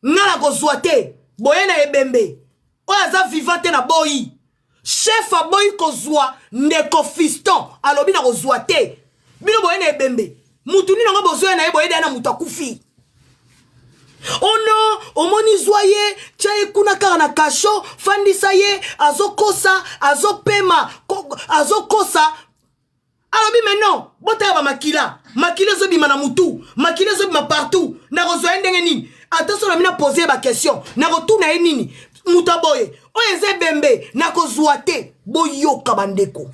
ngala kozwa te boye na ebembe oyo aza vivant te na boyi chef aboyi kozwa ndeko fiston alobi na kozwa te bino boye na ebembe mutu nini ngo bozoya na ye boye na mutu akufi ono omoni zwa ye tia ye kuna kaka na kasho fandisa ye azokosa azopema azokosa alobi maintenant botaya bamakila makila ezobima na mutu makila ezobima partout na kozwa ye ndenge nini ata so na mina pose ye bakestion na kotuna ye nini mutu aboye oyo eza ebembe na kozwa te boyoka bandeko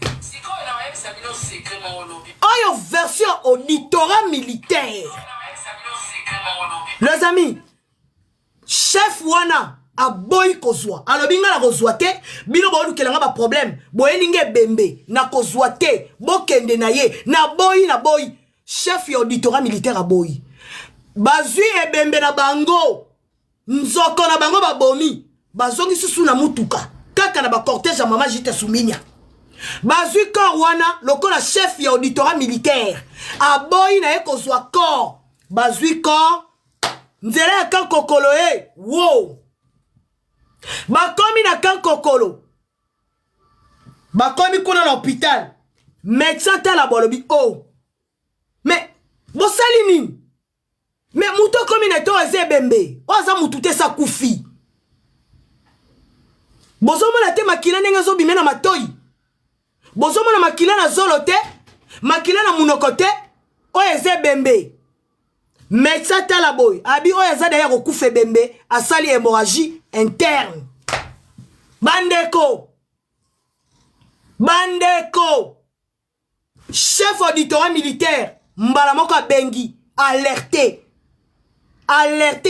oyo version auditorat militaire. Les amis, chef wana aboyi kozwa alobi nga na kozwa te bino boolukelanga ba problème boyelinga ebembe na kozwa te bokende na ye na boyi chef ya auditorat militaire aboyi bazwi ebembe na bango nzoko na bango babomi bazongi susu na mutuka kaka na ba cortège ya mama Jite Suminya bazwi corps wana lokola chef ya auditorat militaire aboyi na ye kozwa corps bazwi corps nzela ya kankokolo wow bakomi na kankokolo bakomi kuna na hôpital médecin tala bolobi oh mais bosali nini mais muto komi na to eze bembe oza mutu te sa kufi bozomona te makila ndenge azobima na matoi bozomona makila na zolo te makila na munoko te oyo eze bembe médecin tala boy abi oyo aza daya kokufa bembe asali hémorragie interne bandeko chef auditorat militaire mbala moko abengi alerté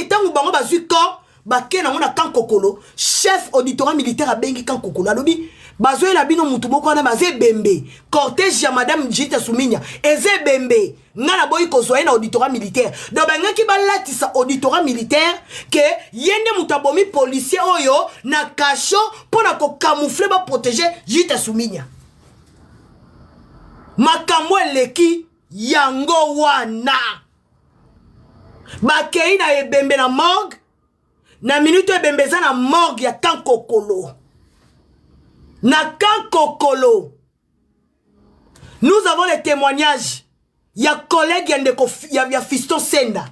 tango bango bazwi corps bake nango na kankokolo chef auditorat militaire abengi kankokolo alobi bazoyela bino mutu moko wana baze bembe cortège ya madame Jite Suminya eze bembe nga na boyi kozwa ye na auditorat militaire donc bangaki balatisa auditorat militaire ke yende mutu abomi policier oyo na kasho mpona kocamoufle baprotege Jite Suminya makambo eleki yango wana bakei na ebembe na morgue na minute ebembe eza na morgue ya kankokolo na kankokolo. Nous avons les témoignages. Il y a collègue, il y a Fiston Senda.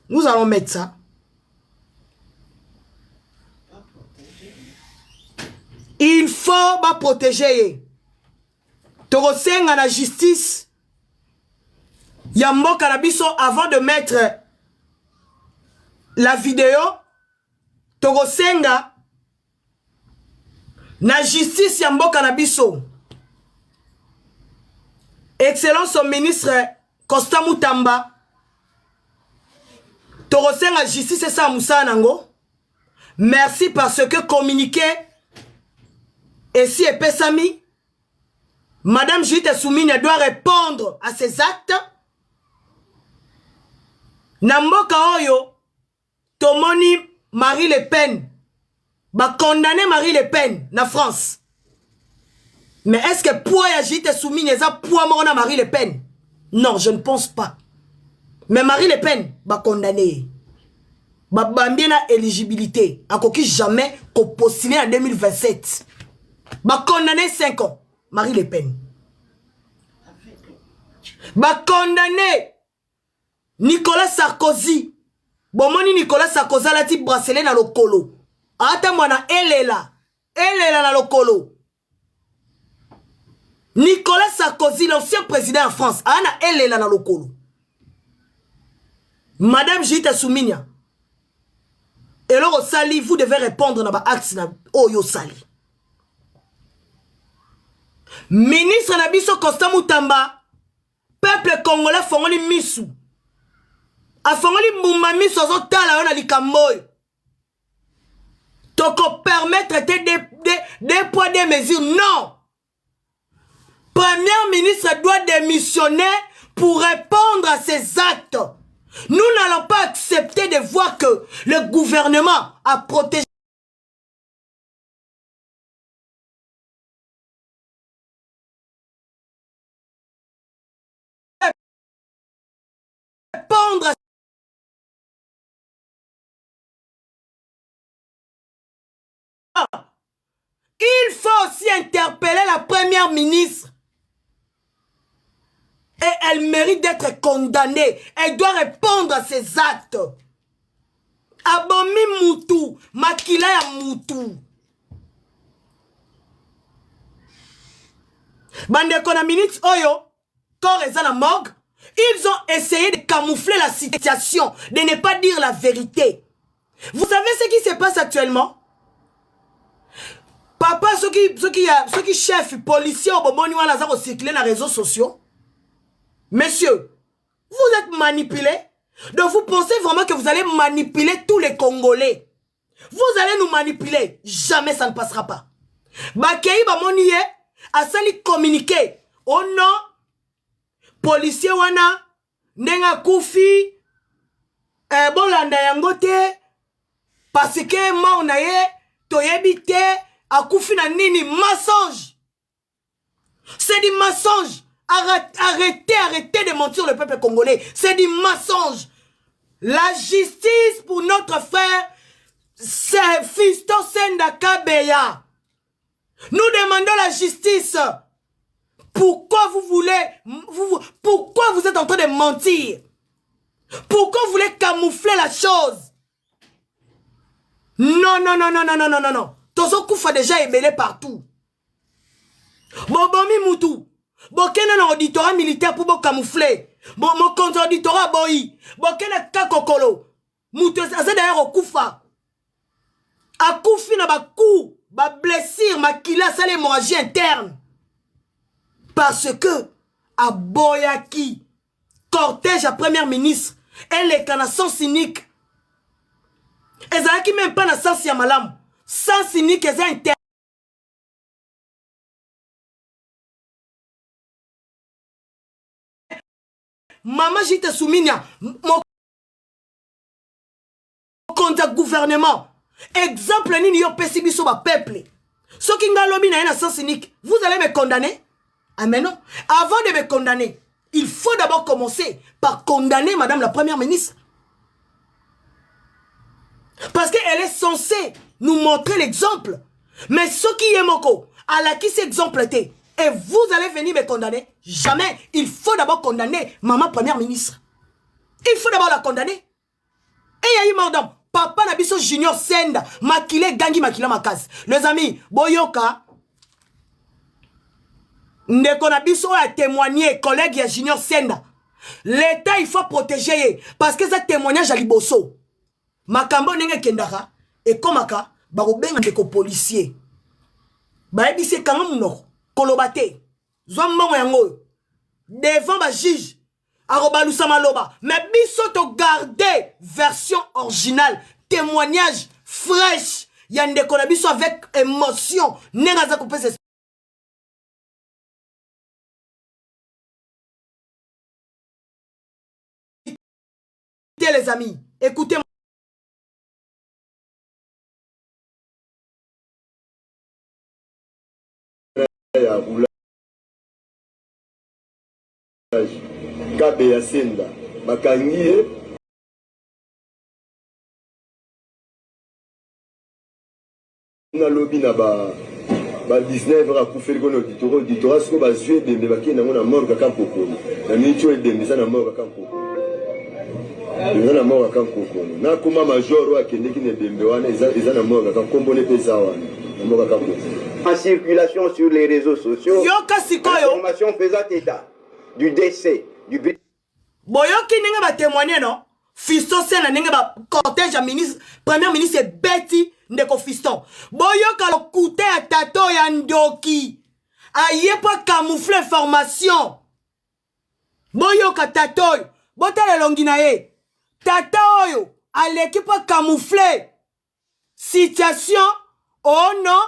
Nous allons mettre ça. Il faut pas protéger. Torosenga la justice. Yambo Kanabiso, avant de mettre la vidéo, Torosenga na justice Yambo Kanabiso. Excellence au ministre Costa Mutamba. Torosenga justice ça Moussa Nango. Merci parce que communiqué et si Epesami, Madame Jite Suminya doit répondre à ses actes. Namboka Oyo, Tomoni Marie Le Pen, va condamner Marie Le Pen na France. Mais est-ce que pour Jite Suminya ça pour mona Marie Le Pen? Non, je ne pense pas. Mais Marie Le Pen va condamner. Va bambina éligibilité. A coquille jamais qu'on postuler en 2027. Va condamner 5 ans. Marie Le Pen. Va condamner Nicolas Sarkozy. Bomoni Nicolas Sarkozy la ti bracelet na lokolo. Ata mwana elela na lokolo. Nicolas Sarkozy, l'ancien président en France, ana elela na lokolo. Madame Jite Suminya. Et alors Sali, vous devez répondre na ba axe na Oyo Sali. Ministre Nabiso Costa Mutamba, peuple congolais fongoli misu. A fongoli mumba misu azo tala wana likamboy. Toko permettre des poids des mesures. Non. Premier ministre doit démissionner pour répondre à ses actes. Nous n'allons pas accepter de voir que le gouvernement a protégé répondre à Il faut aussi interpeller la première ministre. Et elle mérite d'être condamnée. Elle doit répondre à ses actes. Abomi Moutou, Makila ya Moutou. Bandeko na minute oyo, corps eza na morgue, ils ont essayé de camoufler la situation, de ne pas dire la vérité. Vous savez ce qui se passe actuellement? Papa, ceux qui chef policier au bomoni wana za ko circuler na réseaux sociaux. Messieurs, vous êtes manipulés. Donc vous pensez vraiment que vous allez manipuler tous les Congolais. Vous allez nous manipuler. Jamais ça ne passera pas. Bakei bamoni ye asali communiquer. Oh non, policier wana nenga kufi bolanda yango te parce que mort na ye toyebi te akufi na nini. Mensonge. C'est du mensonge. Arrêtez de mentir le peuple congolais. C'est du mensonge. La justice pour notre frère, c'est Fiston Senda Kabeya. Nous demandons la justice. Pourquoi vous voulez, pourquoi vous êtes en train de mentir? Pourquoi vous voulez camoufler la chose? Non, non, non, non, non, non, non, non, non. Tozo Koufa déjà ébélé partout. Bobomi Moutou. Bokena na auditorat militaire pour camoufler. Mon compte auditorat boyi. Bokena kakokolo. Moutou ça d'ailleurs au Koufa. A Koufi na ba coup, ba blessure, ma kila ça l'hémorragie interne. Parce que à Boyaki, cortège à première ministre, elle est qu'en a sens cynique. Elle a qui même pas na sens yamalam. Sens cynique est interne. Maman Jite Souminia, mon contact gouvernement. Exemple, ni yo pesibiso ba peuple. Ce qui nga lobi na un sens cynique, vous allez me condamner? Ah mais non. Avant de me condamner, il faut d'abord commencer par condamner madame la première ministre. Parce qu'elle est censée nous montrer l'exemple. Mais ce qui est moko, à la qui cet exemple était, et vous allez venir me condamner? Jamais. Il faut d'abord condamner maman première ministre. Il faut d'abord la condamner. Et il y a eu madame, papa Nabiso Junior Senda, Makile Gangi Makila Makas. Les amis, Boyoka, Ndeko Nabiso a témoigné, collègue ya Junior Senda. L'État, il faut protéger. Parce que ça témoignage à Liboso. Makambo nenge kendaka, et komaka, barobenga ndeko policier. Baebise kangam no. Kolobate, Zombo yango, devant ma juge, Arobalusa Maloba, mais bisoto garder version originale, témoignage fraîche, yande konabiso avec émotion, nengaza couper ses. Les amis, écoutez-moi. Kabe ya Senda bakangiye na lobby na ba 19 a kufeli kono auditorat siko bazwe dembe bakenda ngona morgue kampokolo na micho edembe sana morgue kampokolo na morgue kampokolo na kuma major wa kende kine dembe wana eza na morgue kamkombone pesa wana na morgue kampokolo en circulation sur les réseaux sociaux. Information faisant état du décès du Boyoki ninga ba témoigner non? Fiston Sena ninga ba cortège à ministre, premier ministre Betty ndeko Fiston. Boyoka lo coûté à tato ya ndoki. Aye pas camoufler information. Boyoka tato. Botale longina ye. Tata oyo aleki pas camoufler. Situation. Oh non,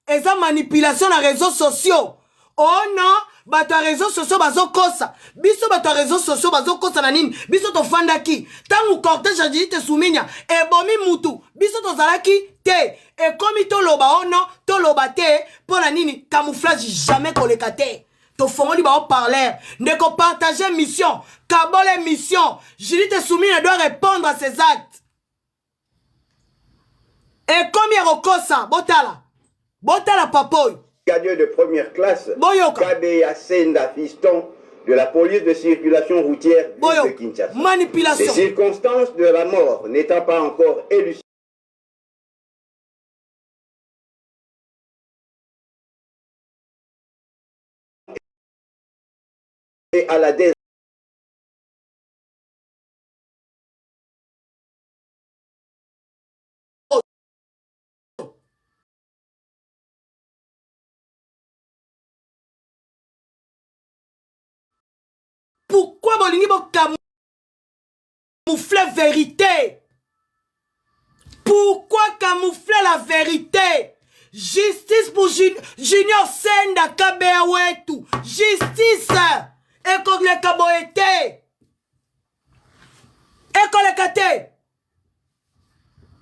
et ça manipulation na réseaux sociaux. Oh non, bato réseaux sociaux bazo kosa. Biso bato réseaux sociaux bazo kosa na nini. Biso to fandaki. Tangu cortège a dit te souminya. E bomi mutu. Biso to zalaki te. Et comme to loba oh non, to loba te. Pour la nini, camouflage jamais kolekate. To fongoli ba parler. Ne ko partager mission. Kabole mission. Julie te souminya doit répondre à ses actes. Et comme il y a kosa, botala. Bota la papoy. Brigadier de première classe. Boyoka. Kabeya Senda, fiston de la police de circulation routière de Kinshasa. Manipulation. Les circonstances de la mort n'étant pas encore élucidées et à la Pourquoi bolingi bo camoufler vérité? Pourquoi camoufler la vérité? Justice pour Junior Senda Kabea Wetu. Justice. École Kaboete. École Kate.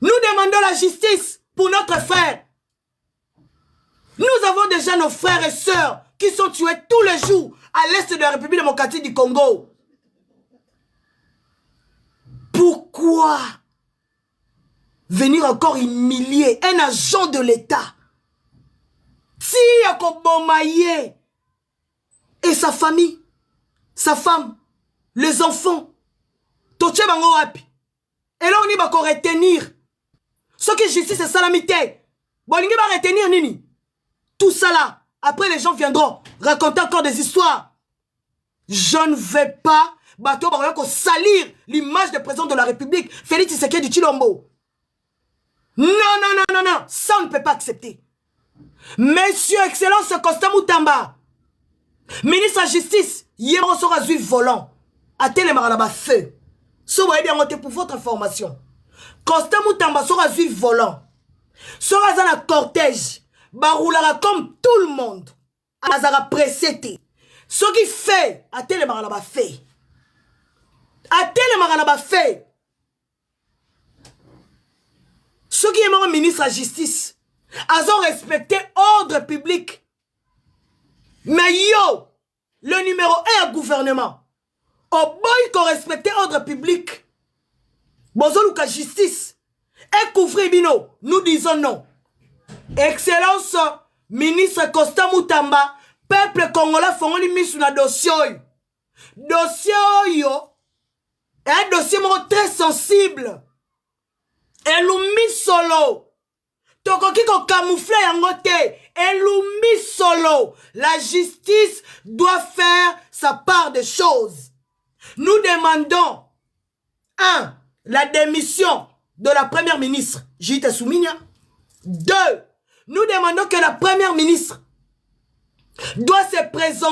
Nous demandons la justice pour notre frère. Nous avons déjà nos frères et sœurs qui sont tués tous les jours à l'est de la République démocratique du Congo. Pourquoi venir encore humilier un agent de l'État? Si Yakobomaye et sa famille, sa femme, les enfants, Toche Bango Wapi. Et là on y va retenir. Ce qui est justice c'est salamité. Bolingi va retenir Nini. Tout ça là. Après les gens viendront raconter encore des histoires. Je ne vais pas bateau salir l'image du président de la République, Félix Tshisekedi Tshilombo. Non, non, non, non, non. Ça on ne peut pas accepter. Monsieur Excellence Constant Moutamba, ministre de la Justice, hier on sera vu volant. À Télémarabas feu. Ce vous voyez bien pour votre information. Constant Moutamba sera vu volant. Sera dans la cortège. Baroulera comme tout le monde. Azara précédé. Ce qui fait, à Télémarabas fait. À Télémarabas fait. Ce qui est mon ministre de la Justice. Ils ont respecté ordre public. Mais yo, le numéro 1 gouvernement. Au boy qu'on respecte ordre public. Bozolouka justice. Et couvrir bino. Nous disons non. Excellence, ministre Constant Moutamba, peuple congolais fongoli mis na dossier. Dossier yo. Un dossier très sensible. Et l'oumi solo. Tokoki ko camoufler yangote. Elumi solo. La justice doit faire sa part des choses. Nous demandons 1. La démission de la première ministre Judith Suminya. 2. Nous demandons que la première ministre doit se présenter